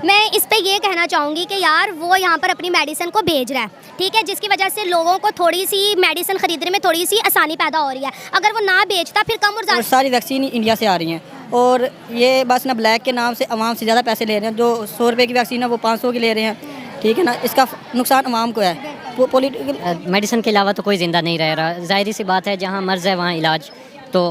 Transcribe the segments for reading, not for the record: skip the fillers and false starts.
मैं इस पे ये कहना चाहूँगी कि यार वो यहाँ पर अपनी मेडिसिन को भेज रहा है, ठीक है, जिसकी वजह से लोगों को थोड़ी सी मेडिसिन खरीदने में थोड़ी सी आसानी पैदा हो रही है। अगर वो ना बेचता फिर कम और और ज़्यादा सारी वैक्सीन इंडिया से आ रही हैं और ये बस ना ब्लैक के नाम से अवाम से ज़्यादा पैसे ले रहे हैं। जो 100 रुपये की वैक्सीन है वो 500 की ले रहे हैं, ठीक है ना। इसका नुकसान अवाम को है। वो पॉलिटिकल मेडिसिन के अलावा तो कोई ज़िंदा नहीं रह रहा। ज़ाहिर सी बात है, जहाँ मर्ज़ है वहाँ इलाज तो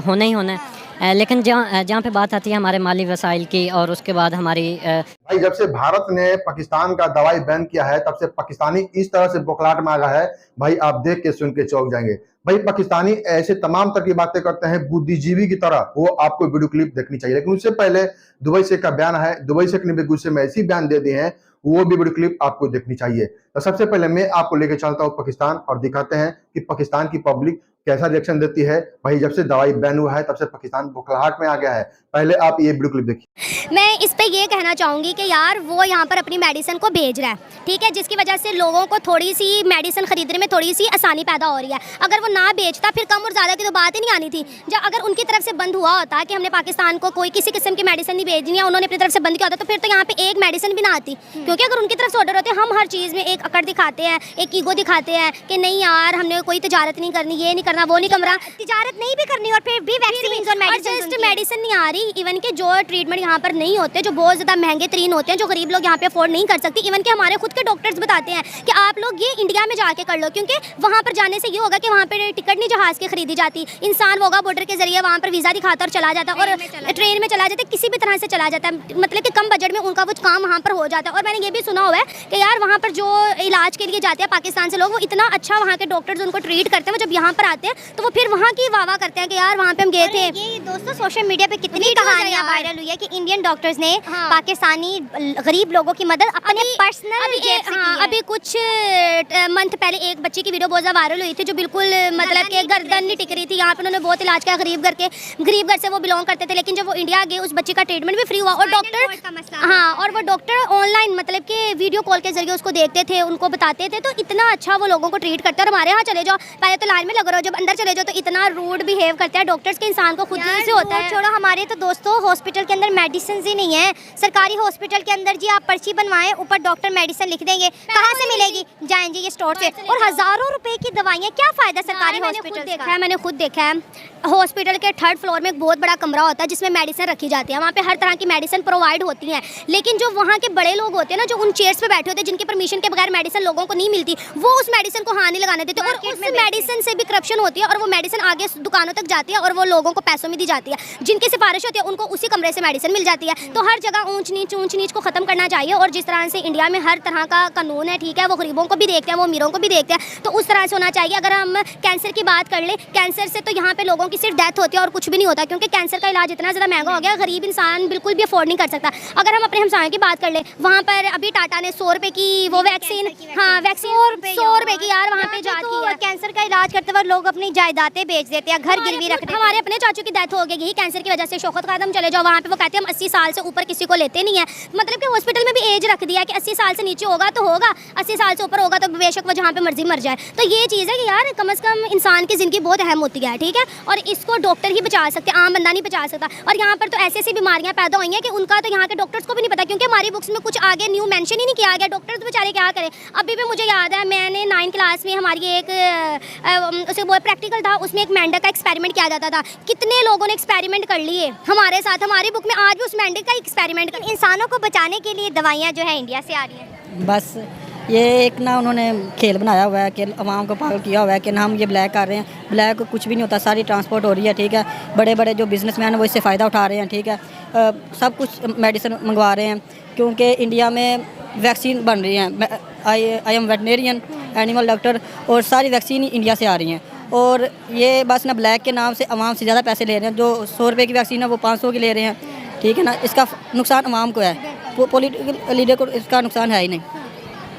होना ही होना है। लेकिन जहाँ पे बात आती है हमारे माली वसाइल की और उसके बाद हमारी भाई जब से भारत ने पाकिस्तान का दवाई बैन किया है तब से पाकिस्तानी इस तरह से बौखलाहट में आ गया है, भाई आप देख के सुन के चौंक जाएंगे। भाई पाकिस्तानी ऐसे तमाम तरह की बातें करते हैं बुद्धिजीवी की तरह, वो आपको वीडियो क्लिप देखनी चाहिए। लेकिन उससे पहले दुबई से का बयान है, दुबई से ने गुस्से में ऐसी बयान दे दिए हैं, वो भी वीडियो क्लिप आपको देखनी चाहिए। तो सबसे पहले मैं आपको लेके चलता हूँ पाकिस्तान और दिखाते हैं कि पाकिस्तान की पब्लिक कैसा रिएक्शन देती है। भाई जब से दवाई बैन हुआ है तब से पाकिस्तान बौखलाहट में आ गया है। पहले आप ये वीडियो क्लिप देखिए। मैं इस पे ये कहना चाहूँगी कि यार वो यहाँ पर अपनी मेडिसिन को भेज रहा है, ठीक है, जिसकी वजह से लोगों को थोड़ी सी मेडिसिन खरीदने में थोड़ी सी आसानी पैदा हो रही है। अगर वो ना बेचता फिर कम और ज़्यादा की तो बात ही नहीं आनी थी। जब अगर उनकी तरफ से बंद हुआ होता कि हमने पाकिस्तान को कोई किसी किस्म की मेडिसिन नहीं भेजनी है, उन्होंने अपनी तरफ से बंद किया होता, तो फिर तो यहाँ पे एक मेडिसिन भी ना आती। क्योंकि अगर उनकी तरफ से ऑर्डर होते, हम हर चीज़ में एक अकड़ दिखाते हैं, एक ईगो दिखाते हैं कि नहीं यार हमने कोई तजारत नहीं करनी, ये नहीं करना, वो नहीं करना, तजारत नहीं भी करनी और फिर भी वैक्सीन और मेडिसिन नहीं आ रही। इवन के जो ट्रीटमेंट यहाँ पर नहीं होते, जो बहुत ज़्यादा महंगे तरीन होते हैं, जो गरीब लोग यहाँ पे अफोर्ड नहीं कर सकते। इवन के हमारे खुद के डॉक्टर्स बताते हैं कि आप लोग ये इंडिया में जाके कर लो, क्योंकि वहाँ पर जाने से ये होगा कि वहाँ पर टिकट नहीं जहाज़ की खरीदी जाती, इंसान होगा बॉर्डर के जरिए वहाँ पर वीज़ा दिखाता और चला जाता है, और ट्रेन में चला जाता है, किसी भी तरह से चला जाता है, मतलब कि कम बजट में उनका वो काम वहाँ पर हो जाता है। और मैंने ये भी सुना हुआ है कि यार वहाँ पर जो इलाज के लिए जाते हैं पाकिस्तान से लोग, वो इतना अच्छा वहाँ के डॉक्टर्स उनको ट्रीट करते हैं, वो जब यहाँ पर आते हैं तो वो फिर वहाँ की वाह करते हैं कि यार वहाँ पे हम गए थे। ये दोस्तों सोशल मीडिया पे कितनी कहानियां वायरल हुई है कि इंडियन डॉक्टर्स ने पाकिस्तानी गरीब लोगों की मदद अपने पर्सनल जेब से की है। अभी कुछ मंथ पहले एक बच्चे की वीडियो बहुत ज़्यादा वायरल हुई थी, जो बिल्कुल मतलब कि गर्दन नहीं टिक रही थी। यहाँ पे उन्होंने बहुत इलाज किया, गरीब घर से वो बिलोंग करते थे, लेकिन जब वो इंडिया गए उस बच्चे का ट्रीटमेंट भी फ्री हुआ। और डॉक्टर और वो डॉक्टर ऑनलाइन मतलब कि वीडियो कॉल के जरिए उसको देखते थे, उनको बताते थे, तो इतना अच्छा वो लोगों को ट्रीट करते हैं। और हमारे यहाँ चले जाओ, पहले तो लाइन में लग रहे हो, जब अंदर चले जाओ तो इतना रूड बिहेव करते हैं डॉक्टर्स के, इंसान को खुद से होता है। छोड़ो, हमारे तो दोस्तों हॉस्पिटल के अंदर मेडिसिन ही नहीं है। सरकारी हॉस्पिटल के अंदर जी आप पर्ची बनवाएं, ऊपर डॉक्टर मेडिसिन लिख देंगे, कहाँ से मिलेगी? जाएं जी ये स्टोर से, और हजारों रुपए की दवाइयाँ। क्या फायदा सरकारी हॉस्पिटल का? मैंने खुद देखा है, हॉस्पिटल के 3rd फ्लोर में एक बहुत बड़ा कमरा होता है जिसमें मेडिसिन रखी जाती है। वहाँ पे हर तरह की मेडिसिन प्रोवाइड होती हैं, लेकिन जो वहाँ के बड़े लोग होते हैं ना, जो उन चेयर्स पे बैठे होते हैं, जिनके परमिशन के बगैर मेडिसिन लोगों को नहीं मिलती, वो उस मेडिसिन को हाथ नहीं लगाने देते, और उस मेडिसिन से भी करप्शन होती है, और वो मेडिसिन आगे दुकानों तक जाती है और वो लोगों को पैसों में दी जाती है। जिनकी सिफारिश होती है उनको उसी कमरे से मेडिसिन मिल जाती है। तो हर जगह ऊंच नीच को खत्म करना चाहिए। और जिस तरह से इंडिया में हर तरह का कानून है, ठीक है, वो गरीबों को भी देखते हैं, वो अमीरों को भी देखते हैं, तो उस तरह से होना चाहिए। अगर हम कैंसर की बात कर ले, कैंसर से तो यहाँ पे लोगों की सिर्फ डेथ होती है और कुछ भी नहीं होता, क्योंकि कैंसर का इलाज इतना ज़्यादा महंगा हो गया, गरीब इंसान बिल्कुल भी अफोर्ड नहीं कर सकता। अगर हम अपने हमसायों की बात कर ले, वहाँ पर अभी टाटा ने 100 रुपये की वो वैक्सीन, वैक्सीन 100 रुपये की यार वहाँ पे जाती है। कैंसर का इलाज करते वक्त लोग अपनी जायदादें बेच देते हैं, घर गिरवी रख देते हैं। हमारे अपने चाचू की डेथ हो गई कैंसर की वजह से, शौकत कदम चले जाओ वहाँ पे, वो कहते हैं हम 80 साल से ऊपर किसी को लेते नहीं है। मतलब कि हॉस्पिटल में भी एज रख दिया कि 80 साल से नीचे होगा तो होगा, 80 साल से ऊपर होगा तो बेशक वो जहाँ पे मर्जी मर जाए। तो ये चीज़ है कि यार कम से कम इंसान की ज़िंदगी बहुत अहम होती है, ठीक है, और इसको डॉक्टर ही बचा सकते, आम बंदा नहीं बचा सकता। और यहाँ पर तो ऐसी ऐसी बीमारियाँ पैदा हुई हैं कि उनका तो यहाँ के डॉक्टर्स को भी नहीं पता, क्योंकि हमारी बुक्स में कुछ आगे न्यू मेंशन ही नहीं किया गया। डॉक्टर्स बेचारे क्या करें। अभी भी मुझे याद है, मैंने 9th क्लास में हमारी एक उसे वो प्रैक्टिकल था, उसमें एक मेंढक का एक्सपेरिमेंट किया जाता था। कितने लोगों ने एक्सपेरिमेंट कर लिए हमारे साथ, हमारी बुक में आज भी उस मेंढक का एक्सपेरिमेंट कर। इंसानों को बचाने के लिए दवाइयाँ जो है इंडिया से आ रही हैं। बस ये एक ना उन्होंने खेल बनाया हुआ है कि अवाम को पागल किया हुआ है कि ना हम ये ब्लैक कर रहे हैं। ब्लैक कुछ भी नहीं होता, सारी ट्रांसपोर्ट हो रही है, ठीक है। बड़े बड़े जो बिजनेसमैन हैं वो इससे फ़ायदा उठा रहे हैं, ठीक है। सब कुछ मेडिसिन मंगवा रहे हैं, क्योंकि इंडिया में वैक्सीन बन रही हैं। I am veterinarian animal doctor, और सारी वैक्सीन इंडिया से आ रही हैं। और ये बस ना ब्लैक के नाम से अवाम से ज़्यादा पैसे ले रहे हैं। जो 100 रुपये की वैक्सीन है वो 500 की ले रहे हैं, ठीक है ना। इसका नुकसान अवाम को है, वो पॉलिटिकल लीडर को इसका नुकसान है ही नहीं।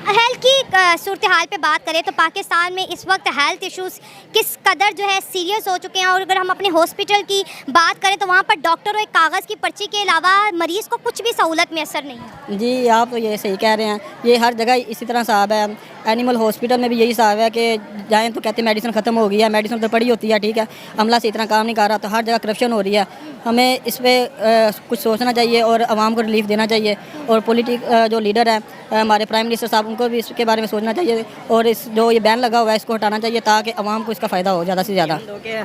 हेल्थ की सूरत हाल पे बात करें तो पाकिस्तान में इस वक्त हेल्थ इश्यूज़ किस कदर जो है सीरियस हो चुके हैं, और अगर हम अपने हॉस्पिटल की बात करें तो वहाँ पर डॉक्टर और एक कागज़ की पर्ची के अलावा मरीज़ को कुछ भी सहूलत मैसर नहीं है। जी आप तो ये सही कह रहे हैं, ये हर जगह इसी तरह साहब है। एनिमल हॉस्पिटल में भी यही साहब है कि जाएँ तो कहते हैं मेडिसिन ख़त्म हो गई है, मेडिसिन तो पड़ी होती है, ठीक है, अमला से इतना काम नहीं कर रहा, तो हर जगह करप्शन हो रही है। हमें इस पर कुछ सोचना चाहिए और आवाम को रिलीफ देना चाहिए, और जो लीडर है हमारे प्राइम मिनिस्टर साहब, उनको भी इसके बारे में सोचना चाहिए, और इस जो ये बैन लगा हुआ है इसको हटाना चाहिए ताकि आवाम को इसका फ़ायदा हो ज़्यादा से ज़्यादा।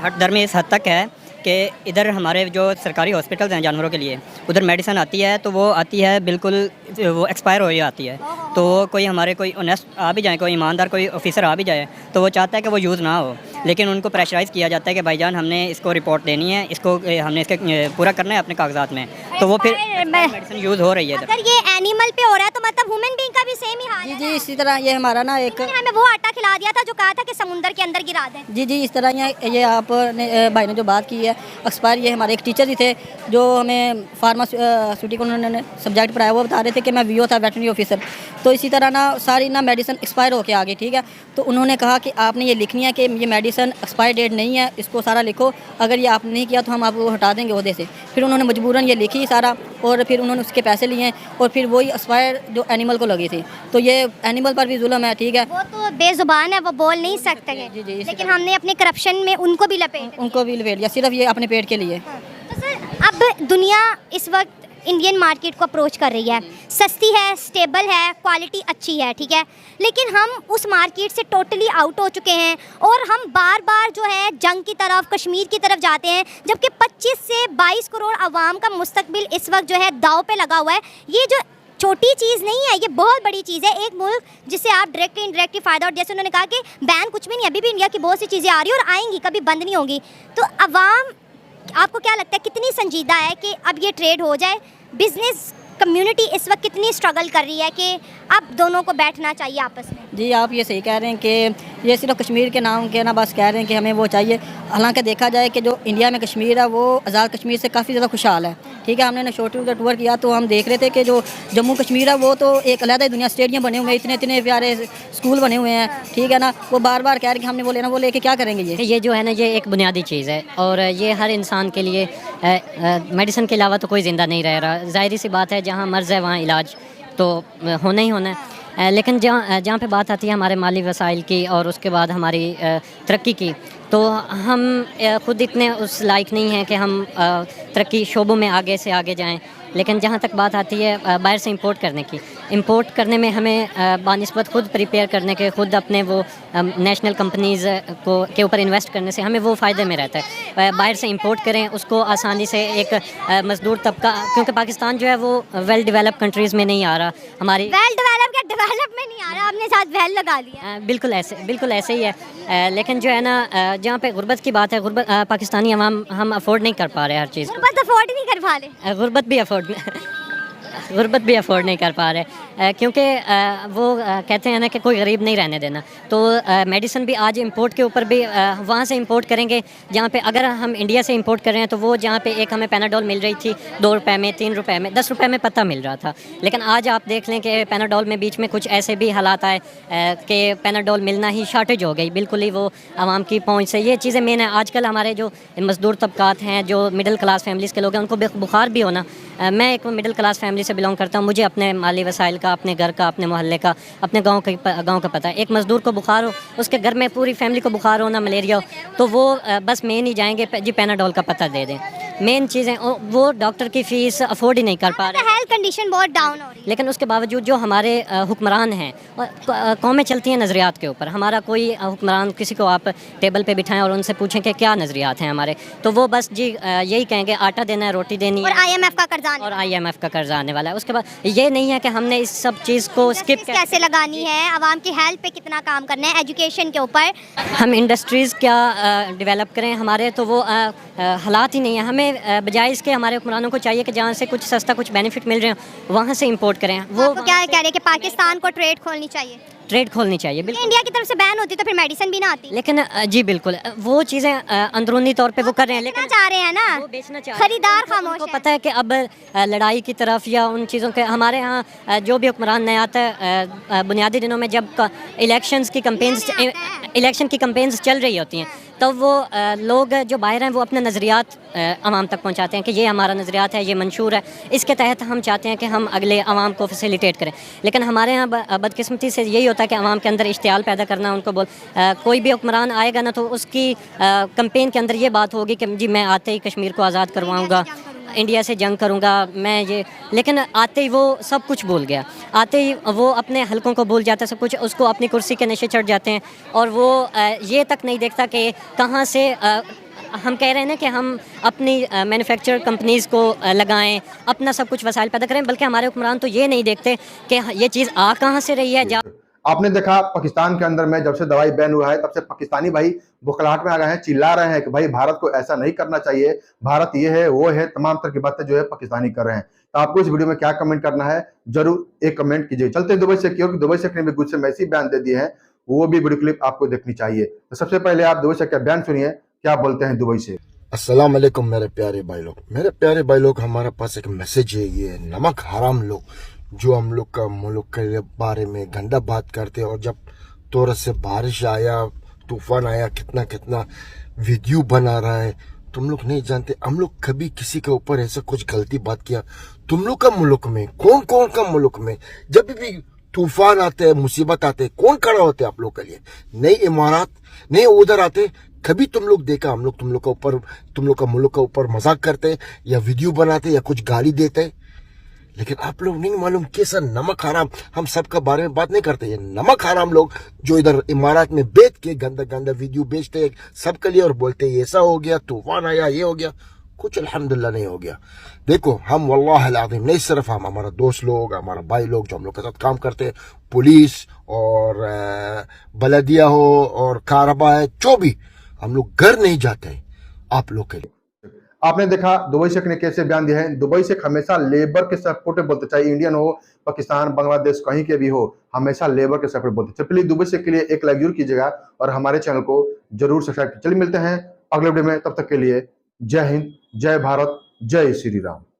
हट दर में इस हद तक है कि इधर हमारे जो सरकारी हॉस्पिटल्स हैं जानवरों के लिए, उधर मेडिसिन आती है तो वो आती है बिल्कुल वो एक्सपायर हो ही आती है। तो कोई हमारे कोई ऑनेस्ट आ भी जाए, कोई ईमानदार कोई ऑफिसर आ भी जाए तो वो चाहता है कि वो यूज़ ना हो, लेकिन उनको प्रेशराइज़ किया जाता है कि भाईजान हमने इसको रिपोर्ट देनी है, इसको हमने इसके पूरा करना है अपने कागजात में, तो वो फिर मेडिसिन यूज़ हो रही है। अगर ये एनिमल पे हो रहा है तो मतलब ह्यूमन बीइंग का भी सेम ही हाल है। जी इसी तरह ये हमारा ना एक उन्होंने हमें वो आटा खिला दिया था जो कहा था कि समुंदर के अंदर गिरा दें। जी इस तरह ये आपने भाई ने जो बात की है एक्सपायर, ये हमारे एक टीचर ही थे जो हमें फार्मास्यूटिकल उन्होंने सब्जेक्ट पढ़ाया, वो बता रहे थे कि मैं वीओ था, वेटरनरी ऑफिसर, तो इसी तरह ना सारी ना मेडिसिन एक्सपायर होके आ गई, ठीक है, तो उन्होंने कहा कि आपने ये लिखनी है कि ये मेडिसिन एक्सपायर डेट नहीं है, इसको सारा लिखो, अगर ये आपने नहीं किया तो हम आपको हटा देंगे ओहदे से। फिर उन्होंने मजबूरन ये लिखी सारा, और फिर उन्होंने उसके पैसे लिए, और फिर वही एक्सपायर जो एनिमल को लगी थी, तो ये एनिमल पर भी जुल्म है, ठीक है। वो तो बेजुबान है, वो बोल नहीं सकते हैं, जी, लेकिन हमने अपने करप्शन में उनको भी लपेट लिया सिर्फ ये अपने पेट के लिए। तो सर अब दुनिया इस वक्त इंडियन मार्केट को अप्रोच कर रही है, सस्ती है, स्टेबल है, क्वालिटी अच्छी है, ठीक है, लेकिन हम उस मार्केट से टोटली आउट हो चुके हैं, और हम बार बार जो है जंग की तरफ, कश्मीर की तरफ जाते हैं, जबकि 25 से 22 करोड़ आवाम का मुस्तकबिल इस वक्त जो है दाव पे लगा हुआ है। ये जो छोटी चीज़ नहीं है, ये बहुत बड़ी चीज़ है। एक मुल्क जिससे आप डायरेक्टली इनडायरेक्टली फ़ायदा, और जैसे उन्होंने कहा कि बैन कुछ भी नहीं, अभी भी इंडिया की बहुत सी चीज़ें आ रही हैं और आएंगी, कभी बंद नहीं होंगी, तो अवाम आपको क्या लगता है कितनी संजीदा है कि अब ये ट्रेड हो जाए? बिजनेस कम्युनिटी इस वक्त कितनी स्ट्रगल कर रही है कि अब दोनों को बैठना चाहिए आपस में? जी आप ये सही कह रहे हैं कि ये सिर्फ कश्मीर के नाम के ना बस कह रहे हैं कि हमें वो चाहिए, हालांकि देखा जाए कि जो इंडिया में कश्मीर है वो आज़ाद कश्मीर से काफ़ी ज़्यादा खुशहाल है, ठीक है। हमने छोटे का टूर किया तो हम देख रहे थे कि जो जम्मू कश्मीर है वो तो एक अलग दुनिया, स्टेडियम बने हुए हैं, इतने इतने प्यारे स्कूल बने हुए हैं, ठीक है ना, वो बार बार कह रहे हैं कि हमने वो लेना, वो लेके क्या करेंगे? ये जो है ना, ये एक बुनियादी चीज़ है, और ये हर इंसान के लिए मेडिसिन के अलावा तो कोई ज़िंदा नहीं रह रहा। ज़ाहिर सी बात है, जहाँ मर्ज़ है वहाँ इलाज तो होना ही होना है, लेकिन जहाँ पे बात आती है हमारे माली वसाइल की और उसके बाद हमारी तरक्की की, तो हम ख़ुद इतने उस लायक नहीं हैं कि हम तरक्की शोबों में आगे से आगे जाएं। लेकिन जहाँ तक बात आती है बाहर से इंपोर्ट करने की, इंपोर्ट करने में हमें बानिस्बत खुद प्रिपेयर करने के, खुद अपने वो नेशनल कंपनीज़ के ऊपर इन्वेस्ट करने से हमें वो फ़ायदे में रहता है। बाहर से इंपोर्ट करें उसको आसानी से, एक मज़दूर तबका, क्योंकि पाकिस्तान जो है वो वेल डेवलप कंट्रीज़ में नहीं आ रहा, हमारी वेल डेवलप में नहीं आ रहा, आपने साथ वेल लगा लिया। बिल्कुल ऐसे ही है, लेकिन जो है ना, जहाँ पे गुर्बत की बात है, गुर्बत पाकिस्तानी अवाम हम अफोर्ड नहीं कर पा रहे हर चीज़, गुर्बत अफोर्ड नहीं कर पा रहे, गुर्बत भी अफोर्ड नहीं कर पा रहे, क्योंकि वो कहते हैं ना कि कोई गरीब नहीं रहने देना। तो मेडिसिन भी आज इंपोर्ट के ऊपर भी वहाँ से इंपोर्ट करेंगे, जहाँ पे अगर हम इंडिया से इंपोर्ट कर रहे हैं तो वो जहाँ पे एक हमें पैनाडोल मिल रही थी 2 रुपए में, 3 रुपए में, 10 रुपए में पत्ता मिल रहा था, लेकिन आज आप देख लें कि पैनाडोल में बीच में कुछ ऐसे भी हालात आए कि पैनाडोल मिलना ही शॉर्टेज हो गई, बिल्कुल ही वो आवाम की पहुँच से। ये चीज़ें मेन है। आजकल हमारे जो मज़दूर तबकात हैं, जो मिडिल क्लास फैमिलीज़ के लोग हैं, उनको बुखार भी होना, मैं एक मिडिल क्लास फैमिली से बिलोंग करता हूँ, मुझे अपने माली वसाइल का, अपने घर का, अपने मोहल्ले का, अपने गांव का पता है। एक मज़दूर को बुखार हो, उसके घर में पूरी फैमिली को बुखार हो ना, मलेरिया हो, तो वो बस मेन ही जाएंगे जी पैनाडोल का पता दे दें। मेन चीज़ें वो डॉक्टर की फ़ीस अफोर्ड ही नहीं कर पा रहे, हेल्थ कंडीशन बहुत डाउन हो रही है। लेकिन उसके बावजूद जो हमारे हुक्मरान हैं, कौमें चलती हैं नज़रियात के ऊपर। हमारा कोई हुक्मरान, किसी को आप टेबल पे बिठाएं और उनसे पूछें कि क्या नज़रियात हैं हमारे, तो वो बस जी यही कहेंगे आटा देना है, रोटी देनी है, और IMF का कर्जा आने वाला है। उसके बाद ये नहीं है कि हमने इस सब चीज़ को स्किप कैसे लगानी है, आवाम की हेल्थ पे कितना काम करना है, एजुकेशन के ऊपर हम इंडस्ट्रीज़ क्या डेवलप करें, हमारे तो वो हालात ही नहीं है। हमें बजाय इसके हमारे हुक्मरानों को चाहिए कि जहाँ से कुछ सस्ता, कुछ बेनिफिट मिल रहे हैं, वहाँ से इंपोर्ट करें। वो क्या कह रहे हैं कि पाकिस्तान को ट्रेड खोलनी चाहिए? ट्रेड खोलनी चाहिए बिल्कुल। इंडिया की तरफ से बैन होती तो फिर मेडिसिन भी ना आती। लेकिन जी बिल्कुल वो चीज़ें अंदरूनी तौर पे वो कर रहे हैं, बेचना लेकिन चाह रहे हैं ना, वो बेचना चाह रहे हैं। खरीदार उनको खामोश है। पता है कि अब लड़ाई की तरफ या उन चीज़ों के हमारे यहाँ जो भी हुक्मरान नया आता है, बुनियादी दिनों में जब इलेक्शन की कंपेन्स चल रही होती हैं, तब वो लोग जो बाहर हैं वो अपने नज़रियात आवाम तक पहुंचाते हैं कि ये हमारा नज़रियात है, ये मंशूर है, इसके तहत हम चाहते हैं कि हम अगले आवाम को फैसिलिटेट करें। लेकिन हमारे यहाँ बदकिस्मती से यही होता है कि आवाम के अंदर इश्तियाल पैदा करना, उनको कोई भी हुक्मरान आएगा ना तो उसकी कंपेन के अंदर ये बात होगी कि जी मैं आते ही कश्मीर को आज़ाद करवाऊँगा, इंडिया से जंग करूंगा मैं ये। लेकिन आते ही वो सब कुछ भूल गया, आते ही वो अपने हलकों को भूल जाता है, सब कुछ उसको अपनी कुर्सी के नशे चढ़ जाते हैं, और वो ये तक नहीं देखता कि कहाँ से हम कह रहे हैं ना कि हम अपनी मैन्युफैक्चर कंपनीज़ को लगाएं, अपना सब कुछ वसाइल पैदा करें, बल्कि हमारे हुक्मरान तो ये नहीं देखते कि ये चीज़ आ कहाँ से रही है। आपने देखा पाकिस्तान के अंदर में जब से दवाई बैन हुआ है तब से पाकिस्तानी भाई बुखलाहट में आ गए हैं, चिल्ला रहे हैं कि भाई भारत को ऐसा नहीं करना चाहिए, भारत ये है वो है, तमाम तरह की बातें जो है पाकिस्तानी कर रहे हैं। तो आपको इस वीडियो में क्या कमेंट करना है जरूर एक कमेंट कीजिए। चलते हैं दुबई से, क्योंकि दुबई से भी कुछ में ऐसी बयान दे दिए हैं, वो भी वीडियो क्लिप आपको देखनी चाहिए। तो सबसे पहले आप दुबई से क्या बयान सुनिए, क्या बोलते हैं दुबई से। अस्सलाम वालेकुम मेरे प्यारे भाई लोग, हमारे पास एक मैसेज है। ये नमक हराम लोग जो हम लोग का मुल्क के बारे में गंदा बात करते हैं, और जब तोरस से बारिश आया, तूफान आया, कितना कितना वीडियो बना रहा है। तुम लोग नहीं जानते हम लोग कभी किसी के ऊपर ऐसा कुछ गलती बात किया। तुम लोग का मुल्क में कौन का मुल्क में जब भी तूफान आते हैं, मुसीबत आते हैं, कौन खड़ा होते हैं आप लोग के लिए? नई इमारत नहीं उधर आते। कभी तुम लोग देखा हम लोग तुम लोग का मुल्क के ऊपर मजाक करते या वीडियो बनाते या कुछ गाली देते? लेकिन आप लोग नहीं मालूम कैसा नमक हराम, हम सबका बारे में बात नहीं करते। ये नमक हराम लोग जो इधर इमारत में बैठ के गंदा वीडियो बेचते हैं सबके लिए, और बोलते हैं ऐसा हो गया, तूफान आया, ये हो गया। कुछ अल्हम्दुलिल्लाह नहीं हो गया। देखो हम वल्लाह अल-अज़ीम, नहीं सिर्फ हम, हमारा दोस्त लोग, हमारा भाई लोग जो हम लोग के साथ काम करते हैं, पुलिस और बलदिया हो और कारबा है, जो भी, हम लोग घर नहीं जाते आप लोग के लिए। आपने देखा दुबई शेख ने कैसे बयान दिया है। दुबई शेख हमेशा लेबर के सपोर्ट में बोलते, चाहे इंडियन हो, पाकिस्तान, बांग्लादेश, कहीं के भी हो, हमेशा लेबर के सपोर्ट बोलते। चलिए दुबई शेख के लिए एक लाइक जरूर कीजिएगा और हमारे चैनल को जरूर सब्सक्राइब कीजिए। चलिए मिलते हैं अगले वीडियो में, तब तक के लिए जय हिंद, जय भारत, जय श्री राम।